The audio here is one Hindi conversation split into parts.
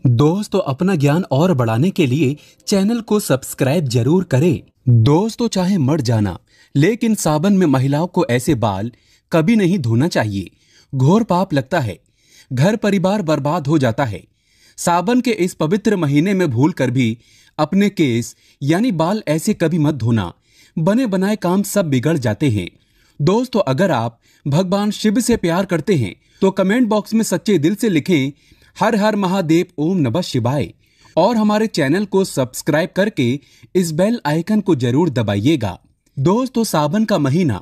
दोस्तों, अपना ज्ञान और बढ़ाने के लिए चैनल को सब्सक्राइब जरूर करें। दोस्तों, चाहे मर जाना, लेकिन सावन में महिलाओं को ऐसे बाल कभी नहीं धोना चाहिए। घोर पाप लगता है, घर परिवार बर्बाद हो जाता है। सावन के इस पवित्र महीने में भूल कर भी अपने केस यानी बाल ऐसे कभी मत धोना, बने बनाए काम सब बिगड़ जाते हैं। दोस्तों, अगर आप भगवान शिव से प्यार करते हैं तो कमेंट बॉक्स में सच्चे दिल से लिखें हर हर महादेव ओम नमः शिवाय और हमारे चैनल को सब्सक्राइब करके इस बेल आइकन को जरूर दबाइएगा। दोस्तों, सावन का महीना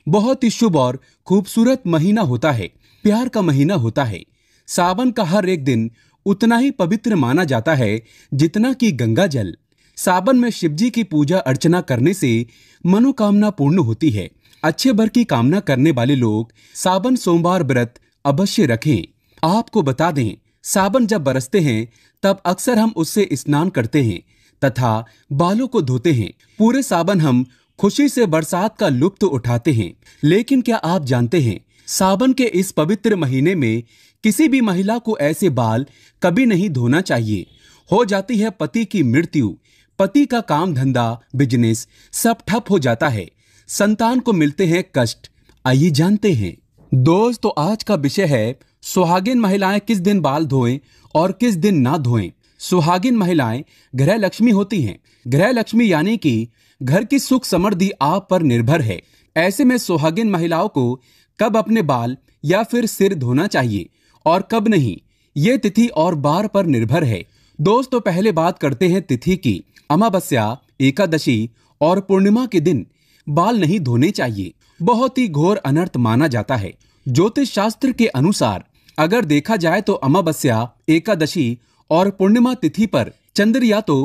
बहुत ही शुभ और खूबसूरत महीना होता है, प्यार का महीना होता है। सावन का हर एक दिन उतना ही पवित्र माना जाता है जितना कि गंगा जल। सावन में शिवजी की पूजा अर्चना करने से मनोकामना पूर्ण होती है। अच्छे वर की कामना करने वाले लोग सावन सोमवार व्रत अवश्य रखें। आपको बता दें, सावन जब बरसते हैं तब अक्सर हम उससे स्नान करते हैं तथा बालों को धोते हैं। पूरे सावन हम खुशी से बरसात का लुत्फ उठाते हैं। लेकिन क्या आप जानते हैं, सावन के इस पवित्र महीने में किसी भी महिला को ऐसे बाल कभी नहीं धोना चाहिए। हो जाती है पति की मृत्यु, पति का काम धंधा बिजनेस सब ठप हो जाता है, संतान को मिलते हैं कष्ट। आइए जानते हैं। दोस्तों, आज का विषय है सुहागिन महिलाएं किस दिन बाल धोएं और किस दिन ना धोएं। सुहागिन महिलाएं गृह लक्ष्मी होती हैं। गृह लक्ष्मी यानी कि घर की सुख समृद्धि आप पर निर्भर है। ऐसे में सुहागिन महिलाओं को कब अपने बाल या फिर सिर धोना चाहिए और कब नहीं, ये तिथि और बार पर निर्भर है। दोस्तों, पहले बात करते हैं तिथि की। अमावस्या, एकादशी और पूर्णिमा के दिन बाल नहीं धोने चाहिए। बहुत ही घोर अनर्थ माना जाता है। ज्योतिष शास्त्र के अनुसार अगर देखा जाए तो अमावस्या, एकादशी और पूर्णिमा तिथि पर चंद्र या तो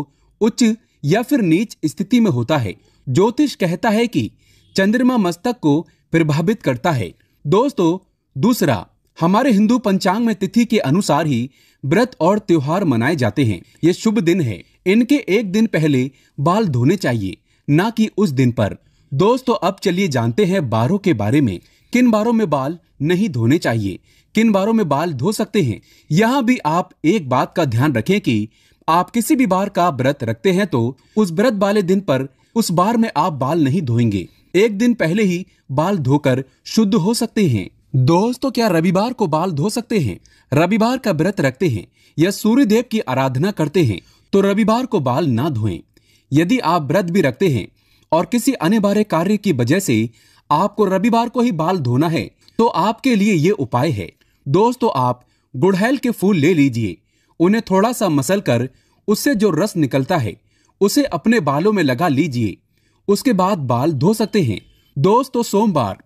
उच्च या फिर नीच स्थिति में होता है। ज्योतिष कहता है कि चंद्रमा मस्तक को प्रभावित करता है। दोस्तों, दूसरा, हमारे हिंदू पंचांग में तिथि के अनुसार ही व्रत और त्योहार मनाए जाते हैं। ये शुभ दिन है, इनके एक दिन पहले बाल धोने चाहिए, ना कि उस दिन पर। दोस्तों, अब चलिए जानते हैं बारों के बारे में। किन बारों में बाल नहीं धोने चाहिए, किन बारों में बाल धो सकते हैं। यहाँ भी आप एक बात का ध्यान रखें कि आप किसी भी बार का व्रत रखते हैं तो उस व्रत वाले दिन पर उस बार में आप बाल नहीं धोएंगे। एक दिन पहले ही बाल धोकर शुद्ध हो सकते हैं। दोस्तों, क्या रविवार को बाल धो सकते हैं? रविवार का व्रत रखते हैं या सूर्य देव की आराधना करते हैं तो रविवार को बाल ना धोएं। यदि आप व्रत भी रखते हैं और किसी अनिवार्य कार्य की वजह से आपको रविवार को ही बाल धोना है तो आपके लिए ये उपाय है। दोस्तों, आप गुड़हल के फूल ले लीजिए, उन्हें थोड़ा सा मसल कर उससे जो रस निकलता है उसे अपने बालों में लगा लीजिए। उसके बाद बाल धो सकते हैं। दोस्तों, सोमवार,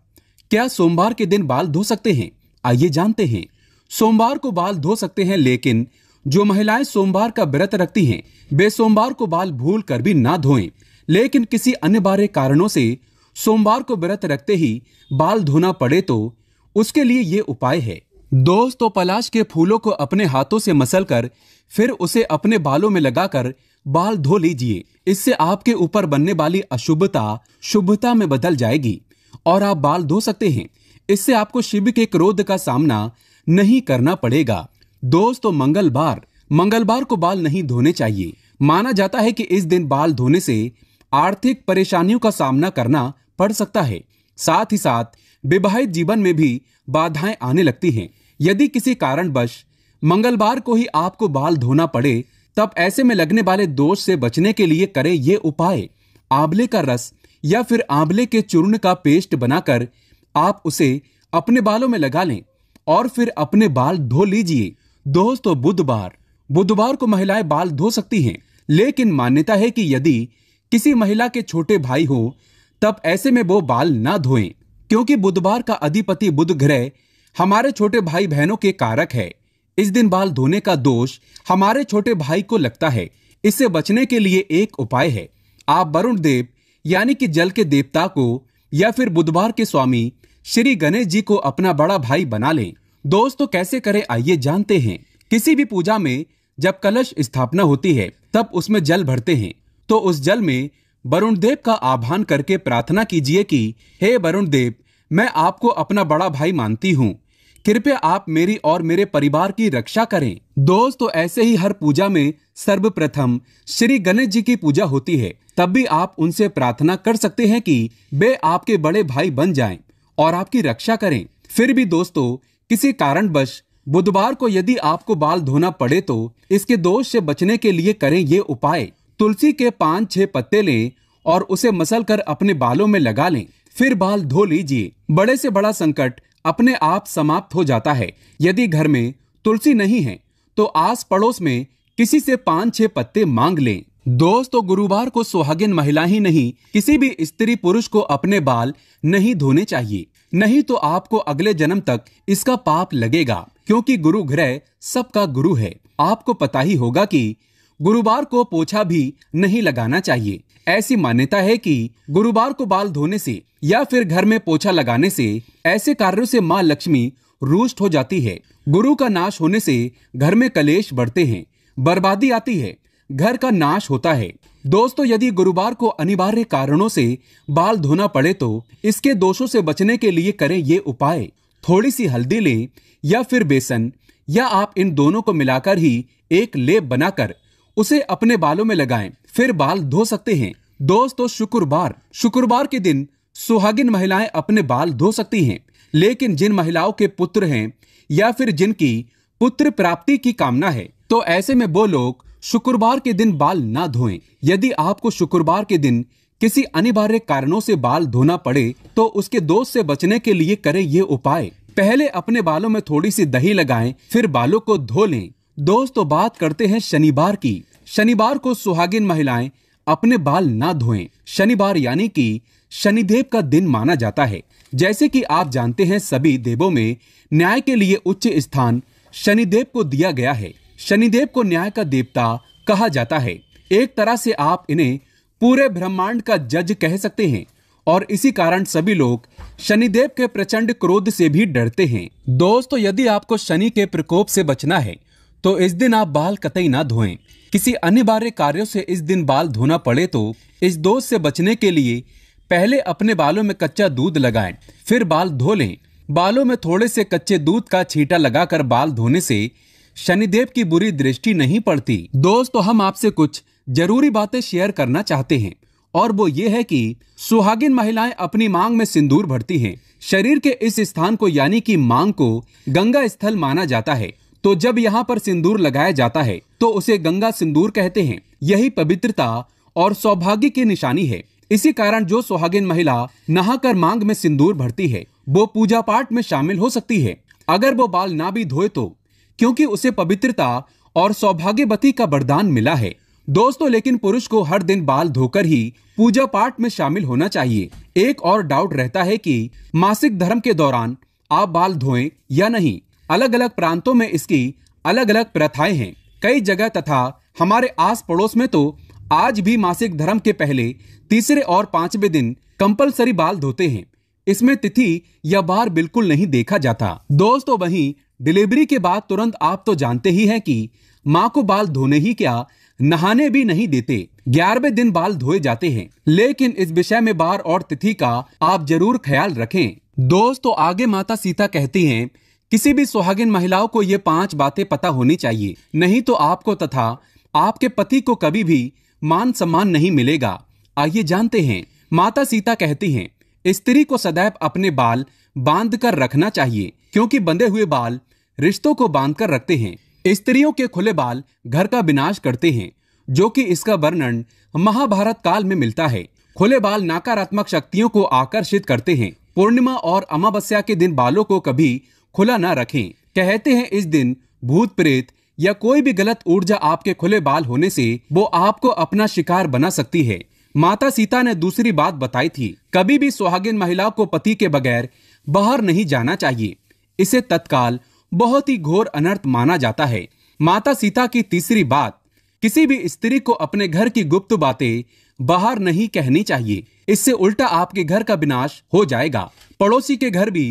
क्या सोमवार के दिन बाल धो सकते हैं? आइए जानते हैं। सोमवार को बाल धो सकते हैं, लेकिन जो महिलाएं सोमवार का व्रत रखती हैं वे सोमवार को बाल भूल कर भी ना धोएं। लेकिन किसी अनिवार्य कारणों से सोमवार को व्रत रखते ही बाल धोना पड़े तो उसके लिए ये उपाय है। दोस्तों, पलाश के फूलों को अपने हाथों से मसलकर फिर उसे अपने बालों में लगाकर बाल धो लीजिए। इससे आपके ऊपर बनने वाली अशुभता शुभता में बदल जाएगी और आप बाल धो सकते हैं। इससे आपको शिव के क्रोध का सामना नहीं करना पड़ेगा। दोस्तों, मंगलवार को बाल नहीं धोने चाहिए। माना जाता है कि इस दिन बाल धोने से आर्थिक परेशानियों का सामना करना पड़ सकता है। साथ ही साथ विवाहित जीवन में भी बाधाएं आने लगती हैं। यदि किसी कारणवश मंगलवार को ही आपको बाल धोना पड़े तब ऐसे में लगने वाले दोष से बचने के लिए करें ये उपाय। आंवले का रस या फिर आंवले के चूर्ण का पेस्ट बनाकर आप उसे अपने बालों में लगा लें और फिर अपने बाल धो लीजिए। दोस्तों, बुधवार को महिलाएं बाल धो सकती हैं, लेकिन मान्यता है कि यदि किसी महिला के छोटे भाई हो तब ऐसे में वो बाल ना धोएं, क्योंकि बुधवार का अधिपति बुध ग्रह हमारे छोटे भाई बहनों के कारक है। इस दिन बाल धोने का दोष हमारे छोटे भाई को लगता है। इससे बचने के लिए एक उपाय है। आप वरुण देव यानी कि जल के देवता को या फिर बुधवार के स्वामी श्री गणेश जी को अपना बड़ा भाई बना लें। दोस्तों, कैसे करें आइए जानते हैं। किसी भी पूजा में जब कलश स्थापना होती है तब उसमें जल भरते हैं तो उस जल में वरुण देव का आह्वान करके प्रार्थना कीजिए कि हे वरुण देव, मैं आपको अपना बड़ा भाई मानती हूँ। कृपया आप मेरी और मेरे परिवार की रक्षा करें। दोस्तों, ऐसे ही हर पूजा में सर्वप्रथम श्री गणेश जी की पूजा होती है। तब भी आप उनसे प्रार्थना कर सकते हैं कि वे आपके बड़े भाई बन जाएं और आपकी रक्षा करें। फिर भी दोस्तों, किसी कारणवश बुधवार को यदि आपको बाल धोना पड़े तो इसके दोष से बचने के लिए करें ये उपाय। तुलसी के 5-6 पत्ते लें और उसे मसल कर अपने बालों में लगा लें, फिर बाल धो लीजिए। बड़े से बड़ा संकट अपने आप समाप्त हो जाता है। यदि घर में तुलसी नहीं है तो आस पड़ोस में किसी से 5-6 पत्ते मांग लें। दोस्तों, गुरुवार को सुहागिन महिला ही नहीं, किसी भी स्त्री पुरुष को अपने बाल नहीं धोने चाहिए, नहीं तो आपको अगले जन्म तक इसका पाप लगेगा, क्योंकि गुरु ग्रह सबका गुरु है। आपको पता ही होगा कि गुरुवार को पोछा भी नहीं लगाना चाहिए। ऐसी मान्यता है कि गुरुवार को बाल धोने से या फिर घर में पोछा लगाने से ऐसे कार्यों से माँ लक्ष्मी रुष्ट हो जाती है। गुरु का नाश होने से घर में कलेश बढ़ते हैं, बर्बादी आती है, घर का नाश होता है। दोस्तों, यदि गुरुवार को अनिवार्य कारणों से बाल धोना पड़े तो इसके दोषों से बचने के लिए करें ये उपाय। थोड़ी सी हल्दी लें या फिर बेसन, या आप इन दोनों को मिलाकर ही एक लेप बनाकर उसे अपने बालों में लगाएं, फिर बाल धो सकते हैं। दोस्तों, शुक्रवार के दिन सुहागिन महिलाएं अपने बाल धो सकती हैं, लेकिन जिन महिलाओं के पुत्र हैं या फिर जिनकी पुत्र प्राप्ति की कामना है तो ऐसे में वो लोग शुक्रवार के दिन बाल ना धोएं। यदि आपको शुक्रवार के दिन किसी अनिवार्य कारणों से बाल धोना पड़े तो उसके दोष से बचने के लिए करें ये उपाय। पहले अपने बालों में थोड़ी सी दही लगाएं, फिर बालों को धो लें। दोस्तों, बात करते हैं शनिवार की। शनिवार को सुहागिन महिलाएं अपने बाल ना धोएं। शनिवार यानी कि शनिदेव का दिन माना जाता है। जैसे कि आप जानते हैं, सभी देवों में न्याय के लिए उच्च स्थान शनिदेव को दिया गया है। शनिदेव को न्याय का देवता कहा जाता है। एक तरह से आप इन्हें पूरे ब्रह्मांड का जज कह सकते हैं और इसी कारण सभी लोग शनिदेव के प्रचंड क्रोध से भी डरते हैं। दोस्तों, यदि आपको शनि के प्रकोप से बचना है तो इस दिन आप बाल कतई ना धोएं। किसी अनिवार्य कार्यों से इस दिन बाल धोना पड़े तो इस दोष से बचने के लिए पहले अपने बालों में कच्चा दूध लगाएं, फिर बाल धो लें। बालों में थोड़े से कच्चे दूध का छींटा लगाकर बाल धोने से शनिदेव की बुरी दृष्टि नहीं पड़ती। दोस्तों, हम आपसे कुछ जरूरी बातें शेयर करना चाहते हैं और वो ये है कि सुहागिन महिलाएं अपनी मांग में सिंदूर भरती हैं। शरीर के इस स्थान को यानी कि मांग को गंगा स्थल माना जाता है, तो जब यहाँ पर सिंदूर लगाया जाता है तो उसे गंगा सिंदूर कहते हैं। यही पवित्रता और सौभाग्य की निशानी है। इसी कारण जो सुहागिन महिला नहाकर मांग में सिंदूर भरती है वो पूजा पाठ में शामिल हो सकती है, अगर वो बाल ना भी धोए तो, क्योंकि उसे पवित्रता और सौभाग्यवती का वरदान मिला है। दोस्तों, लेकिन पुरुष को हर दिन बाल धोकर ही पूजा पाठ में शामिल होना चाहिए। एक और डाउट रहता है कि मासिक धर्म के दौरान आप बाल धोएं या नहीं। अलग अलग प्रांतों में इसकी अलग अलग प्रथाएं हैं। कई जगह तथा हमारे आस पड़ोस में तो आज भी मासिक धर्म के पहले, तीसरे और 5वें दिन कंपलसरी बाल धोते हैं। इसमें तिथि या बार बिल्कुल नहीं देखा जाता। दोस्तों, वहीं डिलीवरी के बाद तुरंत आप तो जानते ही हैं कि माँ को बाल धोने ही क्या, नहाने भी नहीं देते। 11वें दिन बाल धोए जाते हैं, लेकिन इस विषय में बार और तिथि का आप जरूर ख्याल रखें। दोस्तों, आगे माता सीता कहती हैं, किसी भी सुहागिन महिलाओं को ये 5 बातें पता होनी चाहिए, नहीं तो आपको तथा आपके पति को कभी भी मान सम्मान नहीं मिलेगा। आइए जानते हैं। माता सीता कहती हैं, स्त्री को सदैव अपने बाल बांध कर रखना चाहिए, क्योंकि बंधे हुए बाल रिश्तों को बांध कर रखते हैं। स्त्रियों के खुले बाल घर का विनाश करते हैं, जो कि इसका वर्णन महाभारत काल में मिलता है। खुले बाल नकारात्मक शक्तियों को आकर्षित करते हैं। पूर्णिमा और अमावस्या के दिन बालों को कभी खुला ना रखें। कहते हैं इस दिन भूत प्रेत या कोई भी गलत ऊर्जा आपके खुले बाल होने से वो आपको अपना शिकार बना सकती है। माता सीता ने दूसरी बात बताई थी, कभी भी सुहागिन महिला को पति के बगैर बाहर नहीं जाना चाहिए। इसे तत्काल बहुत ही घोर अनर्थ माना जाता है। माता सीता की तीसरी बात, किसी भी स्त्री को अपने घर की गुप्त बातें बाहर नहीं कहनी चाहिए। इससे उल्टा आपके घर का विनाश हो जाएगा। पड़ोसी के घर भी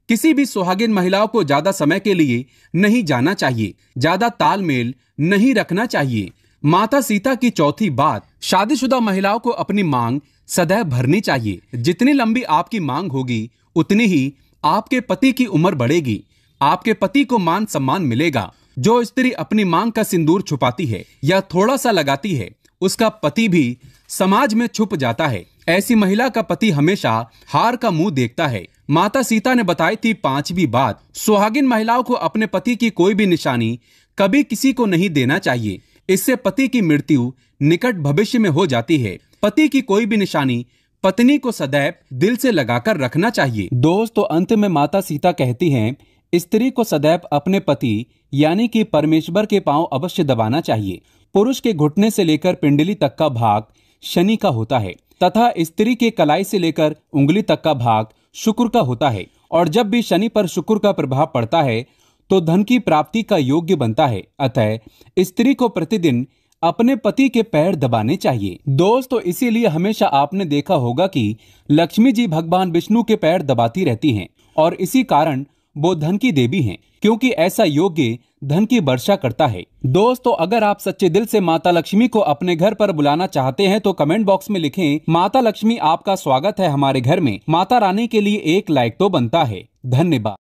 किसी भी सुहागिन महिलाओं को ज्यादा समय के लिए नहीं जाना चाहिए। ज्यादा तालमेल नहीं रखना चाहिए। माता सीता की चौथी बात, शादीशुदा महिलाओं को अपनी मांग सदैव भरनी चाहिए। जितनी लंबी आपकी मांग होगी उतनी ही आपके पति की उम्र बढ़ेगी। आपके पति को मान सम्मान मिलेगा। जो स्त्री अपनी मांग का सिंदूर छुपाती है या थोड़ा सा लगाती है, उसका पति भी समाज में छुप जाता है। ऐसी महिला का पति हमेशा हार का मुंह देखता है। माता सीता ने बताई थी 5वीं बात, सुहागिन महिलाओं को अपने पति की कोई भी निशानी कभी किसी को नहीं देना चाहिए। इससे पति की मृत्यु निकट भविष्य में हो जाती है। पति की कोई भी निशानी पत्नी को सदैव दिल से लगाकर रखना चाहिए। दोस्तों, अंत में माता सीता कहती हैं, स्त्री को सदैव अपने पति यानी कि परमेश्वर के पांव अवश्य दबाना चाहिए। पुरुष के घुटने से लेकर पिंडली तक का भाग शनि का होता है तथा स्त्री के कलाई से लेकर उंगली तक का भाग शुक्र का होता है। और जब भी शनि पर शुक्र का प्रभाव पड़ता है तो धन की प्राप्ति का योग्य बनता है। अतः स्त्री को प्रतिदिन अपने पति के पैर दबाने चाहिए। दोस्तों, इसीलिए हमेशा आपने देखा होगा कि लक्ष्मी जी भगवान विष्णु के पैर दबाती रहती हैं और इसी कारण वो धन की देवी हैं, क्योंकि ऐसा योग्य धन की वर्षा करता है। दोस्तों, अगर आप सच्चे दिल से माता लक्ष्मी को अपने घर पर बुलाना चाहते हैं तो कमेंट बॉक्स में लिखें, माता लक्ष्मी आपका स्वागत है हमारे घर में। माता रानी के लिए एक लाइक तो बनता है। धन्यवाद।